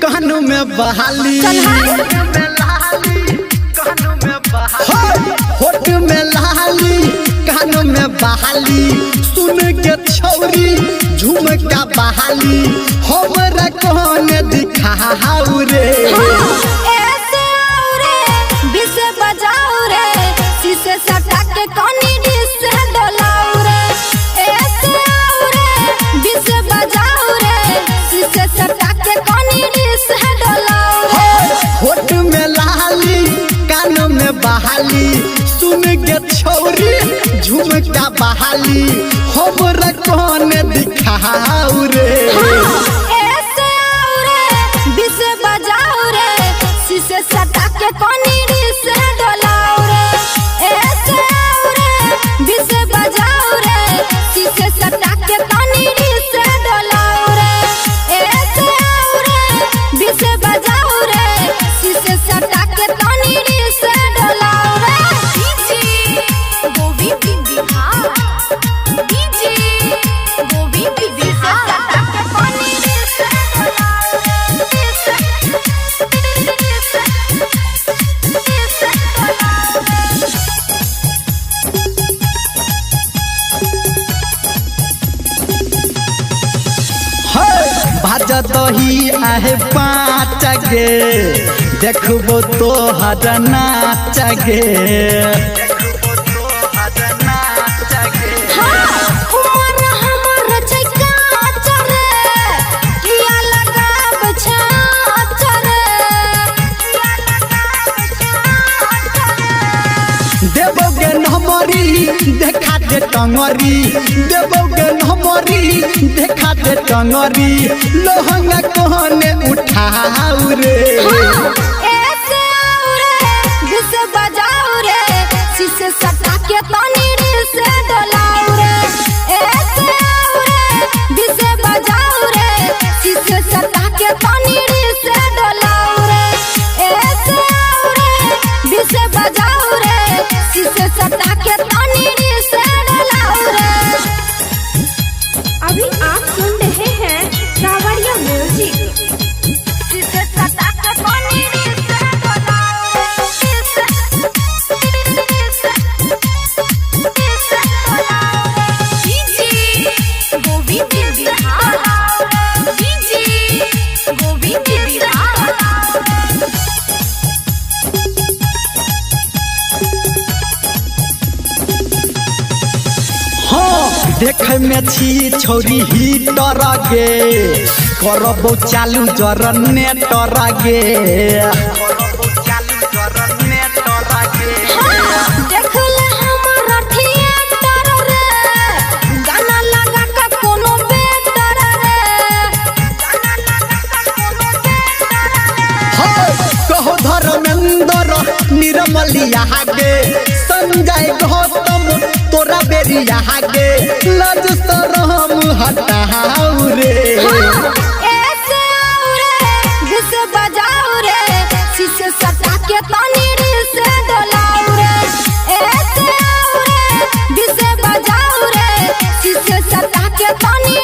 कानों में बहाली होठ में लाली कानों में बहाली सुन के छौरी झुमका बहाली हमरा कौन दिखाऊ रे ऐसे आओ रे बिसे बजाओ रे शीशे सटा के कोनी डिस डोलाओ रे ऐसे आओ रे बिसे बजाओ रे शीशे सटा के कोनी डिस डोलाओ रे होठ में लाली कानों में बहाली सुन के छौरी झुमका बहाली हमरा कौन दिखाऊ रे ऐसे आओ रे बिसे बजाओ रे शीशे सटा के कोनी डिस डोलाओ रे ऐसे आओ रे बिसे बजाओ रे शीशे सटा के कोनी डिस डोलाओ रे ऐसे आओ रे बिसे बजाओ रे शीशे सटा के कोनी डिस डोलाओ रे डीजे गोविंद बिहार डीजे गोविंद बिहार सटा के कोनी डिस डोलाओ रे भाजा दही आहे पाँच गे देखबो तो हर नाच गे उमर हमर छै काच रे किया लगाब छाछ रे किया लगाब छाछ रे देवोगे नमरी देखा दे टंगरी देवोगे नमरी देखा दे टंगरी लोहंगा कोने उठाऊ रे ऐसे आओ रे बिसे बजाओ रे शीशे सटा के तनी से डोलाओ रे ऐसे आओ रे बिसे बजाओ रे शीशे सटा के तनी से डोलाओ रे ऐसे आओ रे बिसे बजाओ रे शीशे सटा के तनी से डोलाओ रे। अभी आप सुन रहे हैं कावड़िया म्यूजिक। शीशे सटा के तनी से डोलाओ डीजे गोविंद बिहार डीजे गोविंद बिहार हाँ देख में छी छौरी ही डरा गे करबो चालू जरने डरा गे देखले हमरा थिएटर रे गाना लगा के कोनो बेटर रे गाना लगा के कोनो बेटर रे कहो धर्मेंद्र निर्मलिया गे संजय गौतम तोरा बेरिया गे लज शरम हटाऊ रे ऐसे आओ रे बिसे बजाओ रे शीशे सटा के तनी से डोलाओ रे ऐसे आओ रे बिसे बजाओ रे शीशे सटा के तनी